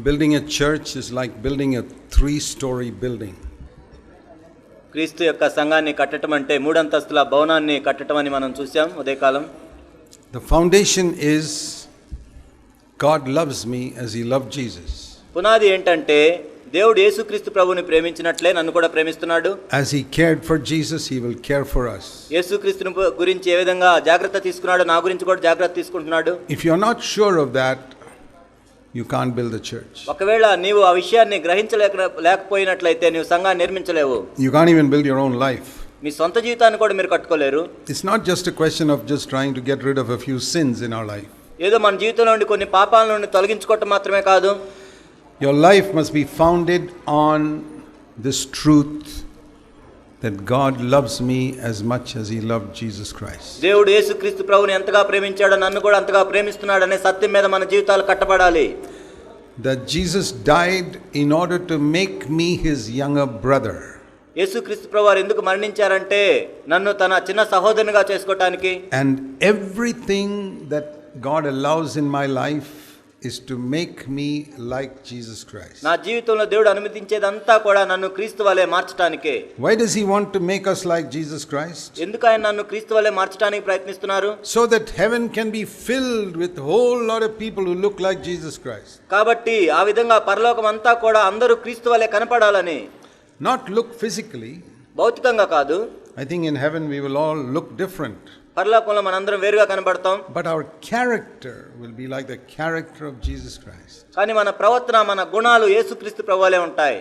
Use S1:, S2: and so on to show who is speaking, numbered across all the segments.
S1: Building a church is like building a 3-story building.
S2: క్రీస్తు యొక్క సంఘాన్ని కట్టడం అంటే 3 అంతస్తుల భవనాన్ని కట్టడం అని మనం చూసాం ఉదయకాలం.
S1: The foundation is God loves me as he loved Jesus.
S2: పునాది ఏంటంటే దేవుడు యేసుక్రీస్తు ప్రభువుని ప్రేమించినట్లే నన్ను కూడా ప్రేమిస్తున్నాడు.
S1: As he cared for Jesus, he will care for us.
S2: యేసుక్రీస్తుని గురించి ఏ విధంగా జాగ్రత్త తీసుకున్నాడో నా గురించి కూడా జాగ్రత్త తీసుకుంటున్నాడు.
S1: If you are not sure of that, you can't build a church.
S2: ఒకవేళ నీవు ఆ విషయాన్ని గ్రహించలేకపోయినట్లయితే నీవు సంఘాన్ని నిర్మించలేవు.
S1: You can't even build your own life.
S2: మీ సొంత జీవితాన్ని కూడా మీరు కట్టుకోలేరు.
S1: It's not just a question of just trying to get rid of a few sins in our life.
S2: ఏదో మన జీవితంలో నుండి కొన్ని పాపాల నుండి తొలగించుకోవటం మాత్రమే కాదు.
S1: Your life must be founded on this truth that God loves me as much as he loved Jesus Christ.
S2: దేవుడు యేసుక్రీస్తు ప్రభువుని ఎంతగా ప్రేమించాడో నన్ను కూడా అంతగా ప్రేమిస్తున్నాడు అనే సత్యం మీద మన జీవితాలు కట్టబడాలి.
S1: That Jesus died in order to make me his younger brother.
S2: యేసుక్రీస్తు ప్రభువారు ఎందుకు మరణించారంటే నన్ను తన చిన్న సహోదరునిగా చేసుకోవడానికి.
S1: And everything that God allows in my life is to make me like Jesus Christ.
S2: నా జీవితంలో దేవుడు అనుమతించేదంతా కూడా నన్ను క్రీస్తు వలె మార్చడానికే.
S1: Why does he want to make us like Jesus Christ?
S2: ఎందుకు ఆయన నన్ను క్రీస్తు వలె మార్చడానికి ప్రయత్నిస్తున్నారు?
S1: So that heaven can be filled with a whole lot of people who look like Jesus Christ.
S2: కాబట్టి ఆ విధంగా పరలోకం అంతా కూడా అందరూ క్రీస్తు వలె కనపడాలని.
S1: Not look physically.
S2: భౌతికంగా కాదు.
S1: I think in heaven we will all look different.
S2: పరలోకంలో మనందరం వేరుగా కనబడతాం.
S1: But our character will be like the character of Jesus Christ.
S2: కానీ మన ప్రవర్తన మన గుణాలు యేసుక్రీస్తు ప్రభువులే ఉంటాయి.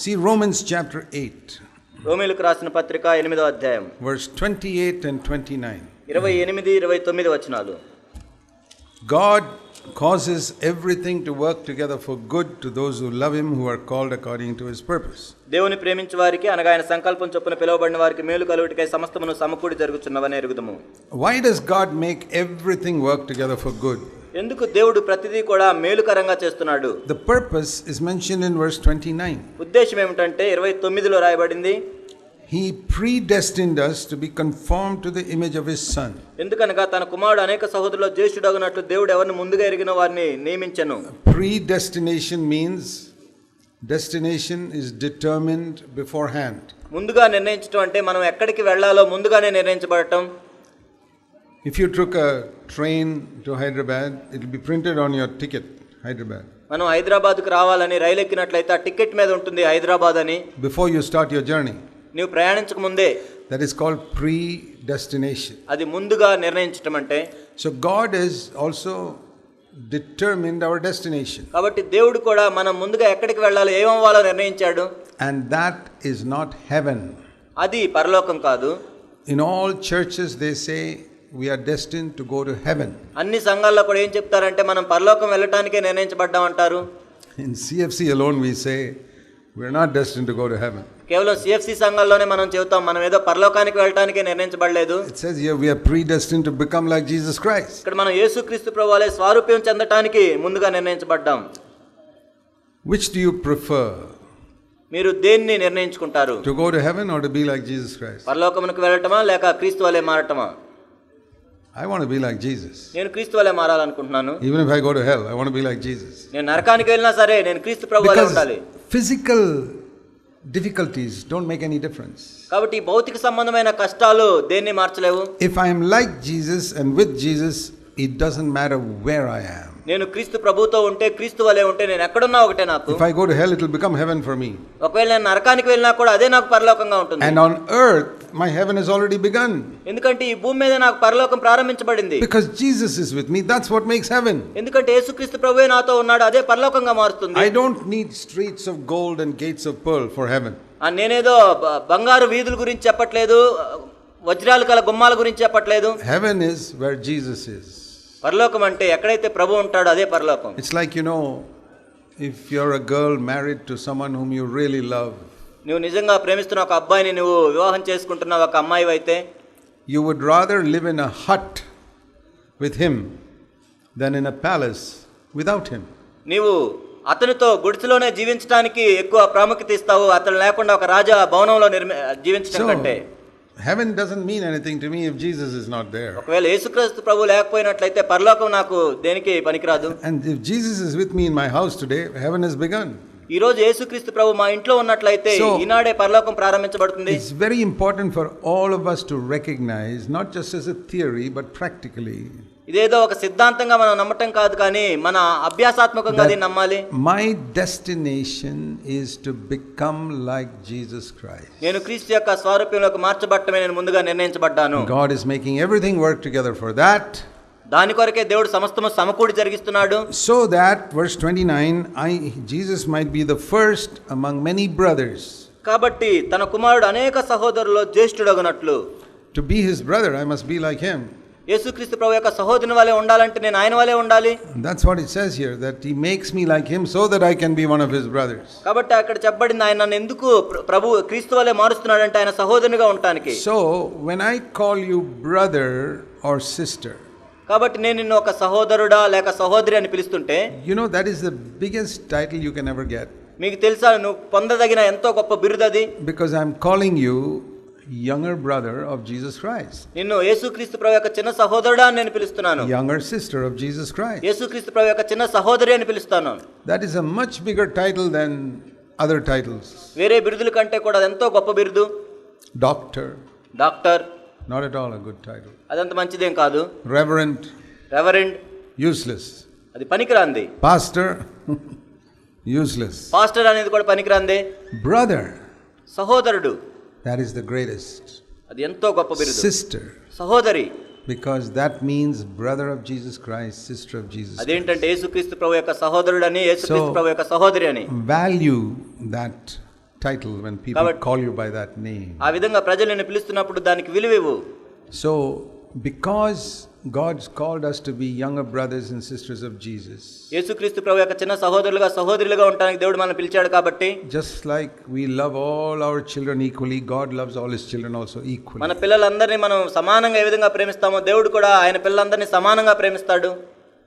S1: See Romans chapter 8.
S2: రోమీయులకు రాసిన పత్రిక 8వ అధ్యాయం
S1: verse 28 and 29.
S2: 28 29 వచనాలు.
S1: God causes everything to work together for good to those who love him, who are called according to his purpose.
S2: దేవుని ప్రేమించు వారికి అనగా ఆయన సంకల్పం చొప్పున పిలువబడిన వారికి మేలు కలుగుటకై సమస్తమును సమకూడి జరుగుచున్నవని ఎరుగుదుము.
S1: Why does God make everything work together for good?
S2: ఎందుకు దేవుడు ప్రతిదీ కూడా మేలుకరంగా చేస్తున్నాడు?
S1: The purpose is mentioned in verse 29.
S2: ఉద్దేశం ఏమిటంటే 29లో రాయబడింది.
S1: He predestined us to be conformed to the image of his son.
S2: ఎందుకనగా తన కుమారుడు అనేక సహోదరుల్లో జ్యేష్ఠుడగునట్లు దేవుడు ఎవరిని ముందుగా ఎరిగిన వారిని నియమించెను.
S1: Predestination means destination is determined beforehand.
S2: ముందుగా నిర్ణయించడం అంటే మనం ఎక్కడికి వెళ్ళాలో ముందుగానే నిర్ణయించబడటం.
S1: If you took a train to Hyderabad, it will be printed on your ticket, Hyderabad.
S2: మనం హైదరాబాద్కు రావాలని రైలు ఎక్కినట్లయితే ఆ టికెట్ మీద ఉంటుంది హైదరాబాద్ అని.
S1: Before you start your journey.
S2: నీవు ప్రయాణించక ముందే.
S1: That is called predestination.
S2: అది ముందుగా నిర్ణయించడం అంటే.
S1: So God has also determined our destination.
S2: కాబట్టి దేవుడు కూడా మనం ముందుగా ఎక్కడికి వెళ్ళాలో ఏమవ్వాలో నిర్ణయించాడు.
S1: And that is not heaven.
S2: అది పరలోకం కాదు.
S1: In all churches they say we are destined to go to heaven.
S2: అన్ని సంఘాల్లో కూడా ఏం చెప్తారంటే మనం పరలోకం వెళ్ళటానికే నిర్ణయించబడ్డాం అంటారు.
S1: In CFC alone we say we are not destined to go to heaven.
S2: కేవలం CFC సంఘాల్లోనే మనం చెబుతాం మనం ఏదో పరలోకానికి వెళ్ళటానికే నిర్ణయించబడలేదు.
S1: It says here we are predestined to become like Jesus Christ.
S2: ఇక్కడ మనం యేసుక్రీస్తు ప్రభువులే స్వరూపం చెందటానికి ముందుగా నిర్ణయించబడ్డాం.
S1: Which do you prefer?
S2: మీరు దేన్ని నిర్ణయించుకుంటారు?
S1: To go to heaven or to be like Jesus Christ?
S2: పరలోకమునకు వెళ్ళటమా లేక క్రీస్తు వలె మారటమా?
S1: I want to be like Jesus.
S2: నేను క్రీస్తు వలె మారాలనుకుంటున్నాను.
S1: Even if I go to hell, I want to be like Jesus.
S2: నేను నరకానికి వెళ్ళినా సరే నేను క్రీస్తు ప్రభువు వలె ఉండాలి.
S1: Physical difficulties don't make any difference.
S2: కాబట్టి భౌతిక సంబంధమైన కష్టాలు దేన్ని మార్చలేవు.
S1: If I am like Jesus and with Jesus, it doesn't matter where I am.
S2: నేను క్రీస్తు ప్రభువుతో ఉంటే క్రీస్తు వలె ఉంటే నేను ఎక్కడున్నా ఒకటే నాకు.
S1: If I go to hell, it will become heaven for me.
S2: ఒకవేళ నేను నరకానికి వెళ్ళినా కూడా అదే నాకు పరలోకంగా ఉంటుంది.
S1: And on earth my heaven has already begun.
S2: ఎందుకంటే ఈ భూమి మీద నాకు పరలోకం ప్రారంభించబడింది.
S1: Because Jesus is with me, that's what makes heaven.
S2: ఎందుకంటే యేసుక్రీస్తు ప్రభువే నాతో ఉన్నాడు, అదే పరలోకంగా మారుస్తుంది.
S1: I don't need streets of gold and gates of pearl for heaven.
S2: నేనేదో బంగారు వీధుల గురించి చెప్పట్లేదు, వజ్రాలు కల గుమ్మాల గురించి చెప్పట్లేదు.
S1: Heaven is where Jesus is.
S2: పరలోకం అంటే ఎక్కడైతే ప్రభు ఉంటాడో అదే పరలోకం.
S1: It's like, you know, if you're a girl married to someone whom you really love,
S2: నువ్వు నిజంగా ప్రేమిస్తున్న ఒక అబ్బాయిని నువ్వు వివాహం చేసుకుంటున్న ఒక అమ్మాయి అయితే
S1: you would rather live in a hut with him than in a palace without him.
S2: నీవు అతనితో గుడిసెలోనే జీవించడానికి ఎక్కువ ప్రాముఖ్యత ఇస్తావు అతను లేకుండా ఒక రాజా భవనంలో జీవించడం కంటే.
S1: Heaven doesn't mean anything to me if Jesus is not there.
S2: ఒకవేళ యేసుక్రీస్తు ప్రభు లేకపోయినట్లయితే పరలోకం నాకు దేనికి పనికిరాదు.
S1: And if Jesus is with me in my house today, heaven has begun.
S2: ఈ రోజు యేసుక్రీస్తు ప్రభు మా ఇంట్లో ఉన్నట్లయితే ఈనాడే పరలోకం ప్రారంభించబడుతుంది.
S1: It's very important for all of us to recognize, not just as a theory but practically.
S2: ఇదేదో ఒక సిద్ధాంతంగా మనం నమ్మటం కాదు, కానీ మన అభ్యాసాత్మకంగా దీన్ని నమ్మాలి.
S1: My destination is to become like Jesus Christ.
S2: నేను క్రీస్తు యొక్క స్వరూపంలోకి మార్చబడటమే నేను ముందుగా నిర్ణయించబడ్డాను.
S1: God is making everything work together for that.
S2: దాని కొరకే దేవుడు సమస్తము సమకూడి జరిగిస్తున్నాడు.
S1: So that verse 29, Jesus might be the first among many brothers.
S2: కాబట్టి తన కుమారుడు అనేక సహోదరుల్లో జ్యేష్ఠుడగునట్లు.
S1: To be his brother, I must be like him.
S2: యేసుక్రీస్తు ప్రభు యొక్క సహోదరుని వలె ఉండాలంటే నేను ఆయన వలె ఉండాలి.
S1: That's what it says here, that he makes me like him so that I can be one of his brothers.
S2: కాబట్టి అక్కడ చెప్పబడింది ఆయన నన్ను ఎందుకు ప్రభు క్రీస్తు వలె మారుస్తున్నాడంటే ఆయన సహోదరునిగా ఉండడానికి.
S1: So when I call you brother or sister,
S2: కాబట్టి నేను నిన్ను ఒక సహోదరుడా లేక సహోదరి అని పిలుస్తుంటే,
S1: you know that is the biggest title you can ever get.
S2: మీకు తెలుసా నువ్వు పొందదగిన ఎంతో గొప్ప బిరుదు అది.
S1: Because I'm calling you younger brother of Jesus Christ.
S2: నిన్ను యేసుక్రీస్తు ప్రభు యొక్క చిన్న సహోదరుడా అని నేను పిలుస్తున్నాను.
S1: Younger sister of Jesus Christ.
S2: యేసుక్రీస్తు ప్రభు యొక్క చిన్న సహోదరి అని పిలుస్తాను.
S1: That is a much bigger title than other titles.
S2: వేరే బిరుదుల కంటే కూడా ఎంతో గొప్ప బిరుదు.
S1: Doctor.
S2: Doctor.
S1: Not at all a good title.
S2: అదంత మంచిదేం కాదు.
S1: Reverend.
S2: రెవరెండ్.
S1: Useless.
S2: అది పనికిరాంది.
S1: Pastor. Useless.
S2: పాస్టర్ అనేది కూడా పనికిరాంది.
S1: Brother.
S2: సహోదరుడు.
S1: That is the greatest.
S2: అది ఎంతో గొప్ప బిరుదు.
S1: Sister.
S2: సహోదరి.
S1: Because that means brother of Jesus Christ, sister of Jesus Christ.
S2: అదేంటంటే యేసుక్రీస్తు ప్రభు యొక్క సహోదరుడు అని, యేసుక్రీస్తు ప్రభు యొక్క సహోదరి అని.
S1: Value that title when people call you by that name.
S2: ఆ విధంగా ప్రజలు నిన్ను పిలుస్తున్నప్పుడు దానికి విలువివ్వు.
S1: So because God's called us to be younger brothers and sisters of Jesus.
S2: యేసుక్రీస్తు ప్రభు యొక్క చిన్న సహోదరులుగా సహోదరులుగా ఉండడానికి దేవుడు మనల్ని పిలిచాడు కాబట్టి,
S1: just like we love all our children equally, God loves all his children also equally.
S2: మన పిల్లలందరినీ మనం సమానంగా ఏ విధంగా ప్రేమిస్తామో దేవుడు కూడా ఆయన పిల్లలందరినీ సమానంగా ప్రేమిస్తాడు.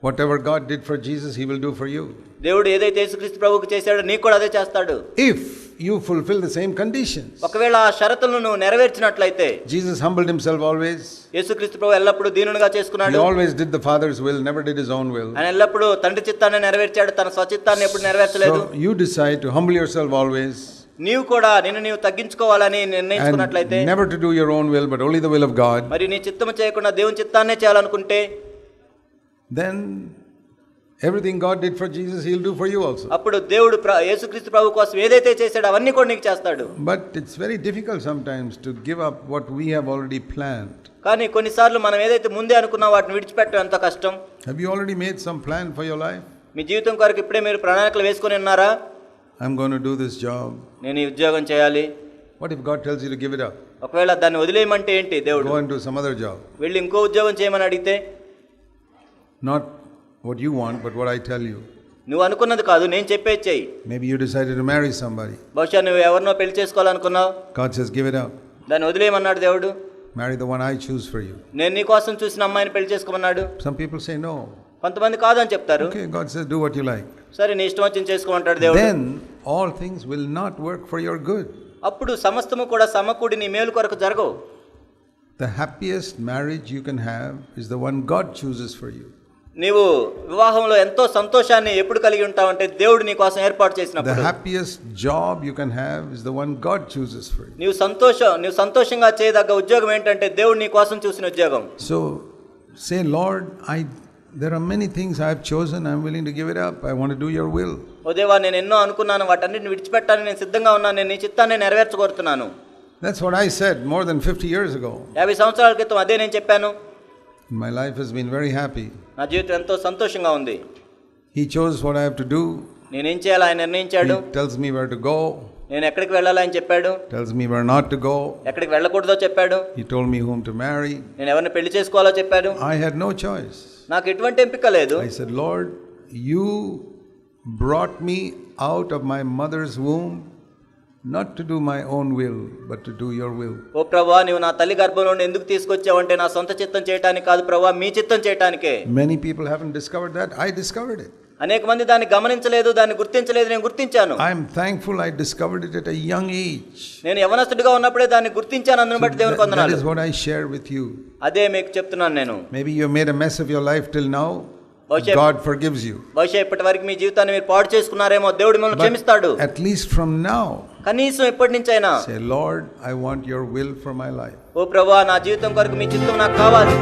S1: Whatever God did for Jesus, he will do for you.
S2: దేవుడు ఏదైతే యేసుక్రీస్తు ప్రభువుకు చేశాడో నీకు కూడా అదే చేస్తాడు.
S1: If you fulfill the same conditions.
S2: ఒకవేళ ఆ షరతులను నువ్వు నెరవేర్చినట్లయితే.
S1: Jesus humbled himself always.
S2: యేసుక్రీస్తు ప్రభు ఎల్లప్పుడూ దీనునిగా చేసుకున్నాడు.
S1: He always did the Father's will, never did his own will.
S2: ఆయన ఎల్లప్పుడూ తండ్రి చిత్తాన్ని నెరవేర్చాడు, తన స్వచిత్తాన్ని ఎప్పుడు నెరవేర్చలేదు.
S1: So you decide to humble yourself always.
S2: నీవు కూడా నిన్ను నీవు తగ్గించుకోవాలని నిర్ణయించుకున్నట్లయితే,
S1: never to do your own will but only the will of God.
S2: మరి నీ చిత్తము చేయకుండా దేవుని చిత్తాన్నే చేయాలనుకుంటే,
S1: then everything God did for Jesus, he'll do for you also.
S2: అప్పుడు దేవుడు యేసుక్రీస్తు ప్రభు కోసం ఏదైతే చేశాడో అవన్నీ కూడా నీకు చేస్తాడు.
S1: But it's very difficult sometimes to give up what we have already planned.
S2: కానీ కొన్నిసార్లు మనం ఏదైతే ముందే అనుకున్నా వాటిని విడిచిపెట్టడం ఎంత కష్టం.
S1: Have you already made some plan for your life?
S2: మీ జీవితం కొరకు ఇప్పుడే మీరు ప్రణాళికలు వేసుకొని ఉన్నారా?
S1: I'm going to do this job.
S2: నేను ఈ ఉద్యోగం చేయాలి.
S1: What if God tells you to give it up?
S2: ఒకవేళ దాన్ని వదిలేయమంటే ఏంటి దేవుడు?
S1: Go and do some other job.
S2: వెళ్ళి ఇంకో ఉద్యోగం చేయమని అడిగితే,
S1: not what you want but what I tell you.
S2: నువ్వు అనుకున్నది కాదు, నేను చెప్పేది చెయ్యి.
S1: Maybe you decided to marry somebody.
S2: బహుశా నువ్వు ఎవరినో పెళ్లి చేసుకోవాలనుకున్నావు.
S1: God says give it up.
S2: దాన్ని వదిలేయమన్నాడు దేవుడు.
S1: Marry the one I choose for you.
S2: నేను నీ కోసం చూసిన అమ్మాయిని పెళ్లి చేసుకోమన్నాడు.
S1: Some people say no.
S2: కొంతమంది కాదు అని చెప్తారు.
S1: Okay, God says do what you like.
S2: సరే నీ ఇష్టం వచ్చింది చేసుకోమంటాడు దేవుడు.
S1: Then all things will not work for your good.
S2: అప్పుడు సమస్తము కూడా సమకూడి నీ మేలు కొరకు జరగవు.
S1: The happiest marriage you can have is the one God chooses for you.
S2: నీవు వివాహంలో ఎంతో సంతోషాన్ని ఎప్పుడు కలిగి ఉంటావంటే దేవుడు నీ కోసం ఏర్పాటు చేసినప్పుడు.
S1: The happiest job you can have is the one God chooses for you.
S2: నీవు సంతోషంగా చేయదగ్గ ఉద్యోగం ఏంటంటే దేవుడు నీ కోసం చూసిన ఉద్యోగం.
S1: So say, Lord, there are many things I have chosen. I am willing to give it up. I want to do your will.
S2: ఓ దేవా, నేను ఎన్నో అనుకున్నాను, వాటన్నిటిని విడిచిపెట్టాలని నేను సిద్ధంగా ఉన్నాను. నేను నీ చిత్తాన్ని నెరవేర్చగోరుతున్నాను.
S1: That's what I said more than 50 years ago.
S2: 50 సంవత్సరాల క్రితం అదే నేను చెప్పాను.
S1: My life has been very happy.
S2: నా జీవితం ఎంతో సంతోషంగా ఉంది.
S1: He chose what I have to do.
S2: నేనేం చేయాలో ఆయన నిర్ణయించాడు.
S1: He tells me where to go.
S2: నేను ఎక్కడికి వెళ్ళాలో ఆయన చెప్పాడు.
S1: Tells me where not to go.
S2: ఎక్కడికి వెళ్ళకూడదో చెప్పాడు.
S1: He told me whom to marry.
S2: నేను ఎవరిని పెళ్లి చేసుకోవాలో చెప్పాడు.
S1: I had no choice.
S2: నాకు ఎటువంటి ఎంపిక లేదు.
S1: I said, Lord, you brought me out of my mother's womb not to do my own will but to do your will.
S2: ఓ ప్రభువా, నీవు నా తల్లి గర్భంలో నుండి ఎందుకు తీసుకొచ్చావంటే నా సొంత చిత్తం చేయడానికి కాదు ప్రభువా, మీ చిత్తం చేయడానికే.
S1: Many people haven't discovered that. I discovered it.
S2: అనేక మంది దాన్ని గమనించలేదు, దాన్ని గుర్తించలేదు. నేను గుర్తించాను.
S1: I am thankful I discovered it at a young age.
S2: నేను యవనస్తుడిగా ఉన్నప్పుడే దాన్ని గుర్తించాను. అందుని బట్టి దేవునికి
S1: That
S2: వందనాలు.
S1: is what I share with you.
S2: అదే మీకు చెప్తున్నాను నేను.
S1: Maybe you have made a mess of your life till now. God forgives you.
S2: బహుశా ఇప్పటి వరకు మీ జీవితాన్ని మీరు పాడు చేసుకున్నారేమో, దేవుడు మిమ్మల్ని క్షమిస్తాడు.
S1: At least from now,
S2: కనీసం ఇప్పటి నుంచైనా
S1: say, Lord, I want your will for my life.
S2: ఓ ప్రభువా, నా జీవితం కొరకు మీ చిత్తం నాకు కావాలి.